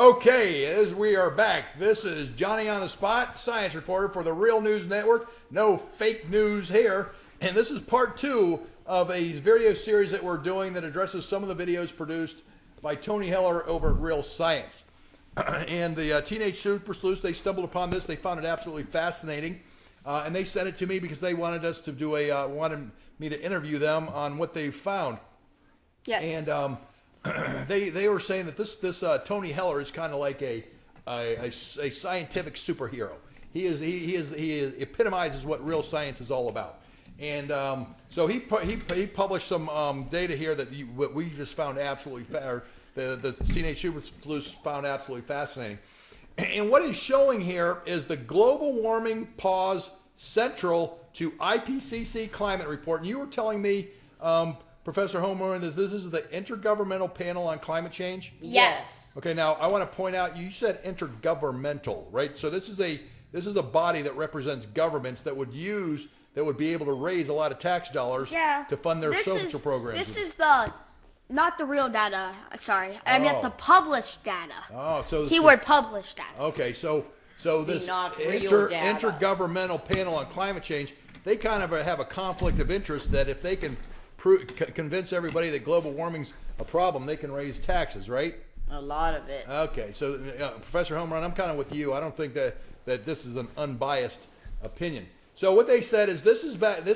Okay, as we are back, this is Johnny on the Spot, science reporter for the Real News Network. No fake news here. And this is part 2 of a video series that we're doing that addresses some of the videos produced by Tony Heller over at Real Science. And the Teenage Super Sleuths, they stumbled upon this. They found it absolutely fascinating. And they sent it to me because they wanted us to do wanted me to interview them on what they found. Yes. And they were saying that this Tony Heller is kind of like a scientific superhero. He epitomizes what real science is all about. And so he published some data here that what we just found absolutely the Teenage Super Sleuths found absolutely fascinating. And what he's showing here is the global warming pause central to IPCC climate report. And you were telling me, Professor Homer, that this is the Intergovernmental Panel on Climate Change? Yes. Okay, now I want to point out, you said intergovernmental, right? So this is a body that represents governments that would be able to raise a lot of tax dollars to fund their social programs. This is not the real data. Sorry, I meant the published data. Oh, so keyword published data. Okay, so this Intergovernmental Panel on Climate Change, they kind of have a conflict of interest that if they can convince everybody that global warming's a problem, they can raise taxes, right? A lot of it. Okay, so Professor Homer, I'm kind of with you. I don't think that this is an unbiased opinion. So what they said is this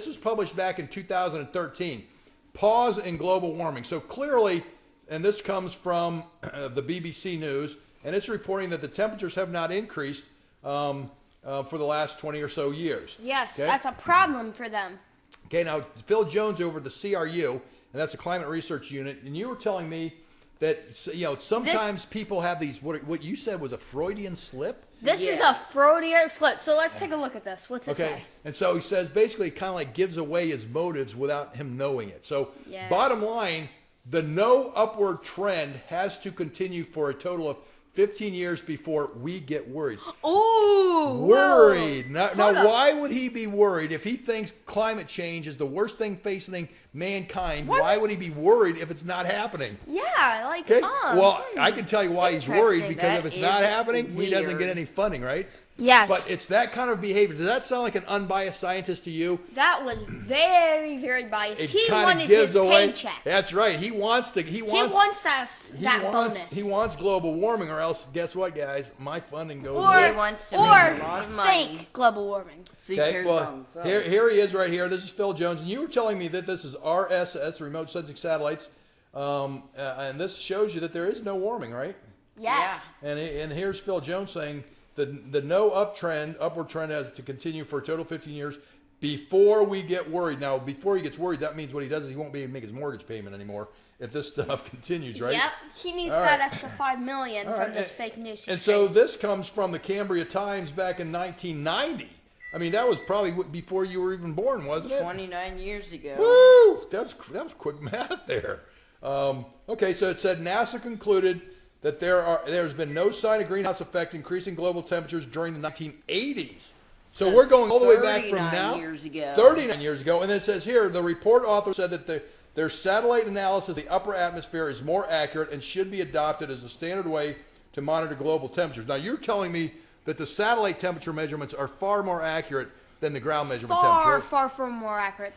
was published back in 2013. Pause in global warming. So clearly, and this comes from the BBC News, and it's reporting that the temperatures have not increased for the last 20 or so years. Yes, okay? That's a problem for them. Okay, now Phil Jones over at the CRU, and that's a climate research unit, and you were telling me that sometimes people have these what you said was a Freudian slip. This is a Freudian slip. So let's take a look at this. What's it say? And so he says basically kind of like gives away his motives without him knowing it. So bottom line, the no upward trend has to continue for a total of 15 years before we get worried. Ooh, worried. Now why would he be worried if he thinks climate change is the worst thing facing mankind? Why would he be worried if it's not happening? Yeah, like well, I can tell you why he's worried, because if it's not happening, he doesn't get any funding, right? Yes. But it's that kind of behavior. Does that sound like an unbiased scientist to you? That was very, very biased. He wanted his paycheck. That's right. He wants that bonus. He wants global warming, or else guess what, guys? My funding goes away. He wants to make a lot of money. Fake global warming. Okay, well, here he is right here. This is Phil Jones, and you were telling me that this is RSS, remote sensing satellites, and this shows you that there is no warming, right? Yes. Yeah. And here's Phil Jones saying the no upward trend has to continue for a total of 15 years before we get worried. Now, before he gets worried, that means what he does is he won't be able to make his mortgage payment anymore if this stuff continues, right? Yep. He needs that extra $5 million from this fake news. And so this comes from the Cambria Times back in 1990. I mean, that was probably before you were even born, wasn't it? 29 years ago. Woo! That was quick math there. Okay, so it said NASA concluded that there's been no sign of greenhouse effect increasing global temperatures during the 1980s. So we're going all the way back from now. 39 years ago. And then it says here, the report author said that their satellite analysis of the upper atmosphere is more accurate and should be adopted as a standard way to monitor global temperatures. Now, you're telling me that the satellite temperature measurements are far more accurate than the ground measurement temperature. Far more accurate.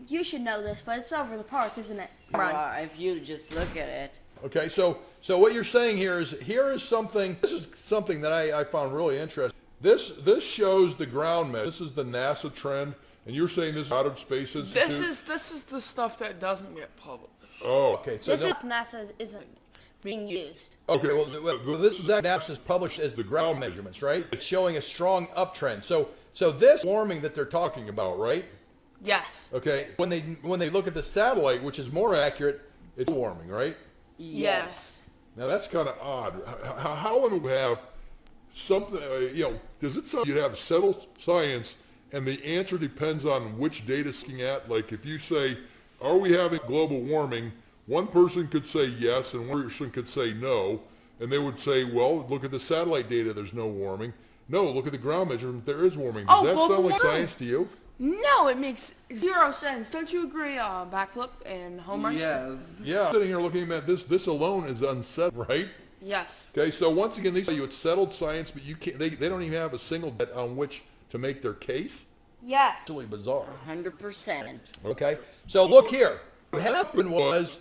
You should know this, but it's over the park, isn't it? If you just look at it. Okay, so what you're saying here is something. This is something that I found really interesting. This shows the ground measure. This is the NASA trend, and you're saying this is Outer Space Institute. This is the stuff that doesn't get published. Oh, okay. So this is NASA isn't being used. Okay, well, this is NASA's published as the ground measurements, right? It's showing a strong uptrend. So this warming that they're talking about, right? Yes. Okay. When they look at the satellite, which is more accurate, it's warming, right? Yes. Now that's kind of odd. How would we have something? Does it sound you'd have settled science, and the answer depends on which data it's looking at? Like if you say, "Are we having global warming?" One person could say yes, and one person could say no, and they would say, "Well, look at the satellite data. There's no warming." No, look at the ground measurement. There is warming. Does that sound like science to you? No, it makes 0 sense. Don't you agree, Backflip and Homer? Yes. Yeah. I'm sitting here looking at this. This alone is unsettled, right? Yes. Okay, so once again, they tell you it's settled science, but you can't. They don't even have a single bet on which to make their case. Yes. It's really bizarre. 100%. Okay, so look here. What happened was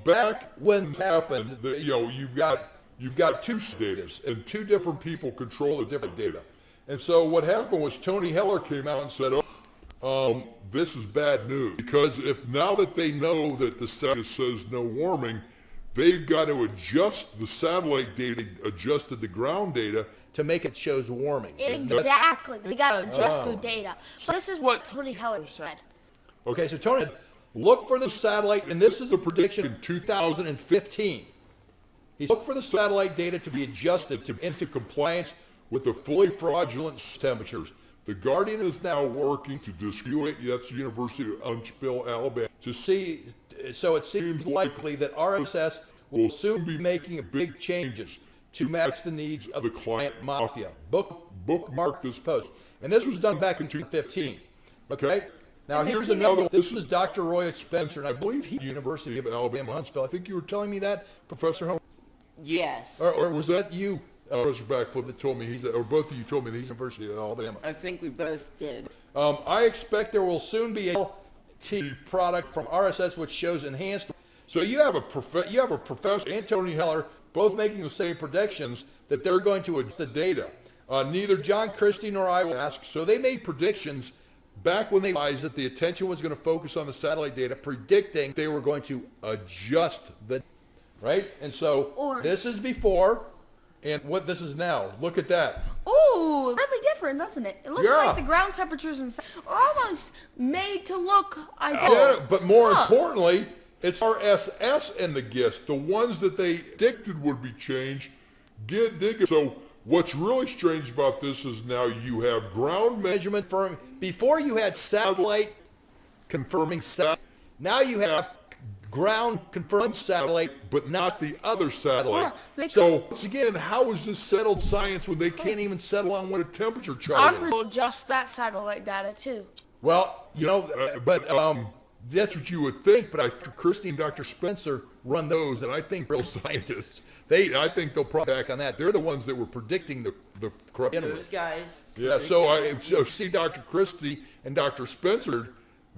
Back when it happened, you've got two data, and two different people control the different data. And so what happened was Tony Heller came out and said, this is bad news, because if now that they know that the satellite says no warming, they've got to adjust the satellite data, adjusted the ground data. to make it shows warming. Exactly. They got to adjust the data. So this is what Tony Heller said. Okay, so Tony, look for the satellite, and this is a prediction in 2015. He's looked for the satellite data to be adjusted into compliance with the fully fraudulent temperatures. The Guardian is now working to distribute, that's the University of Huntsville, Alabama, to see. So it seems likely that RSS will soon be making big changes to match the needs of the client mafia. Bookmark this post. And this was done back in 2015. Okay? Now here's another one. This is Dr. Roy Spencer, and I believe he's University of Alabama, Huntsville. I think you were telling me that, Professor Holmes. Yes. Or was that you, Professor Backflip, that told me or both of you told me that he's University of Alabama? I think we both did. I expect there will soon be a LT product from RSS which shows enhanced. So you have a professor and Tony Heller both making the same predictions that they're going to adjust the data. Neither John Christie nor I will ask. So they made predictions back when they realized that the attention was going to focus on the satellite data, predicting they were going to adjust the right. And so this is before, and what this is now. Look at that. Ooh, really different, doesn't it? It looks Yeah. like the ground temperatures are almost made to look identical. Yeah, but more importantly, it's RSS and the GIST, the ones that they predicted would be changed, So what's really strange about this is now you have ground Measurement firm. Before you had satellite confirming satellite. Now you have ground confirmed satellite, but not the other satellite. Yeah, So once again, how is this settled science when they can't even settle on what a temperature chart is? We'll adjust that satellite data too. Well, That's what you would think, but Dr. Christie and Dr. Spencer run those, and I think real scientists. I think they'll probably back on that. They're the ones that were predicting the corrupt. Those guys. yeah. So see Dr. Christie and Dr. Spencer,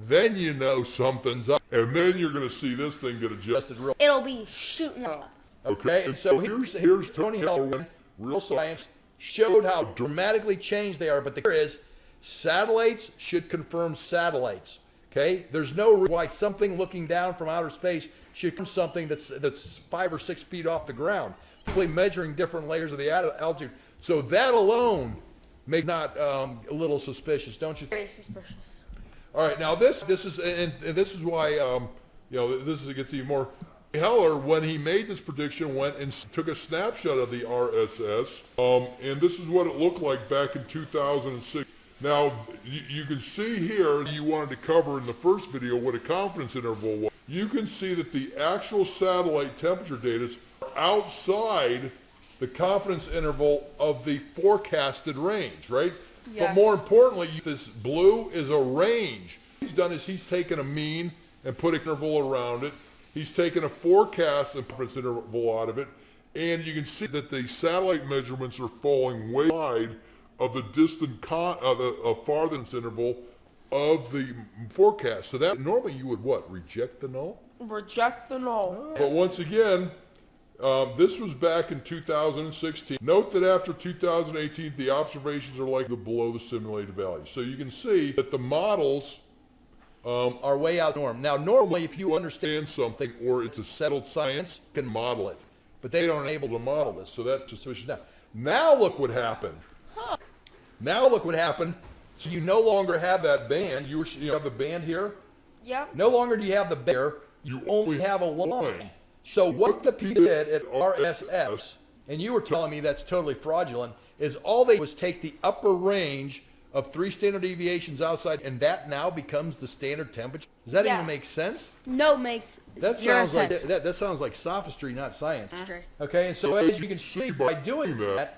then you know something's up, and then you're going to see this thing get adjusted. Real. It'll be shooting up. Okay, and so here's Tony Heller, Real Science, showed how dramatically changed they are. But the clear is, satellites should confirm satellites. Okay, there's no reason why something looking down from outer space should come something that's 5 or 6 feet off the ground, simply measuring different layers of the altitude. So that alone may not a little suspicious, don't you? Very suspicious. All right, now this is and this is why it gets even more. Heller, when he made this prediction, went and took a snapshot of the RSS, and this is what it looked like back in 2006. Now, you can see here, you wanted to cover in the first video what a confidence interval was. You can see that the actual satellite temperature data are outside the confidence interval of the forecasted range, right? Yeah. But more importantly, this blue is a range. What he's done is he's taken a mean and put an interval around it. He's taken a forecast and confidence interval out of it. And you can see that the satellite measurements are falling way wide of the distant farthest interval of the forecast. So that normally you would what? Reject the null? Reject the null. But once again, this was back in 2016. Note that after 2018, the observations are likely below the simulated values. So you can see that the models Are way out norm. Now, normally, if you understand understand something or it's a settled science, can model it, but they aren't able to model this. So that's suspicious. Now look what happened. Now look what happened. So you no longer have that band. You have the band here. Yep. No longer do you have the band. You only have a line. So what the people did at RSS, and you were telling me that's totally fraudulent, is all they was take the upper range of 3 standard deviations outside, and that now becomes the standard temperature. Does that Yeah. even make sense? No makes That zero sounds like sense. that sounds like sophistry, not science. Sure. Okay, and so as you can see by doing that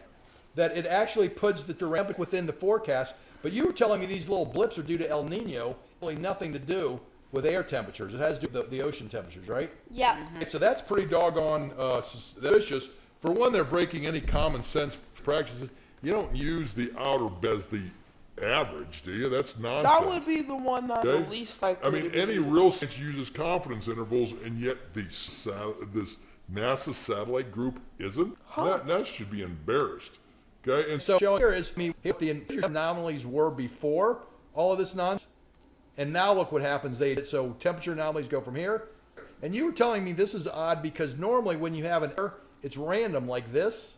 it actually puts the dynamic within the forecast. But you were telling me these little blips are due to El Nino, really nothing to do with air temperatures. It has to do with the ocean temperatures, right? Yep. Okay, so that's pretty doggone suspicious. for one, they're breaking any common sense practices. You don't use the outer as the average, do you? That's nonsense. That would be the one that Okay? the least likely. I mean, to be any used. real science uses confidence intervals, and yet this NASA satellite group isn't. That should be embarrassed. Okay, and So showing here is what the anomalies were before all of this nonsense, and now look what happens. So temperature anomalies go from here, and you were telling me this is odd because normally when you have an error, it's random like this.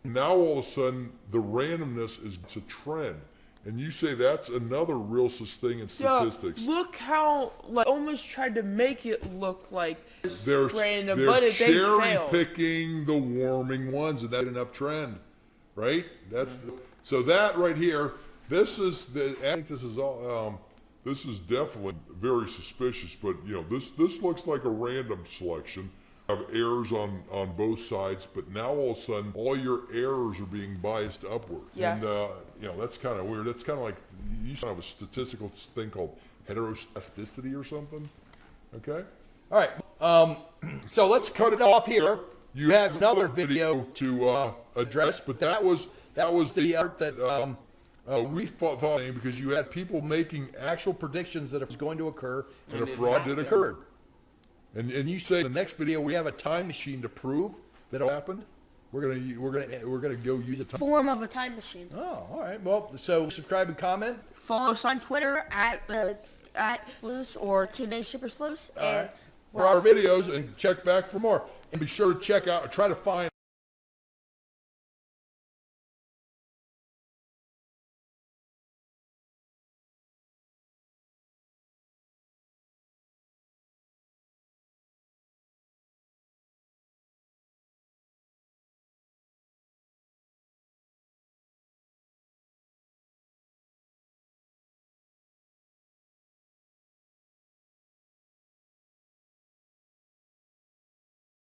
now all of a sudden the randomness is a trend, and you say that's another real thing in statistics. Yeah, look how almost tried to make it look like it's They're random, they're but they cherry failed. picking the warming ones, and that's an uptrend, right? So that right here. This is I think this is all. This is definitely very suspicious, but this looks like a random selection of errors on both sides. But now all of a sudden, all your errors are being biased upward, Yes. and that's kind of weird. That's kind of like you used to have a statistical thing called heteroscedasticity or something. Okay. All right. So let's cut it off here. You have another video to address, but that was the art that we thought because you had people making actual predictions that it was going to occur, and a fraud did occur. And you say in the next video we have a time machine to prove that it happened. We're gonna go use a time. Form of a time machine. Oh, all right. Well, so subscribe and comment. Follow us on Twitter at Loose or Teenage Shippers Loose. And For our videos and check back for more. And be sure to try to find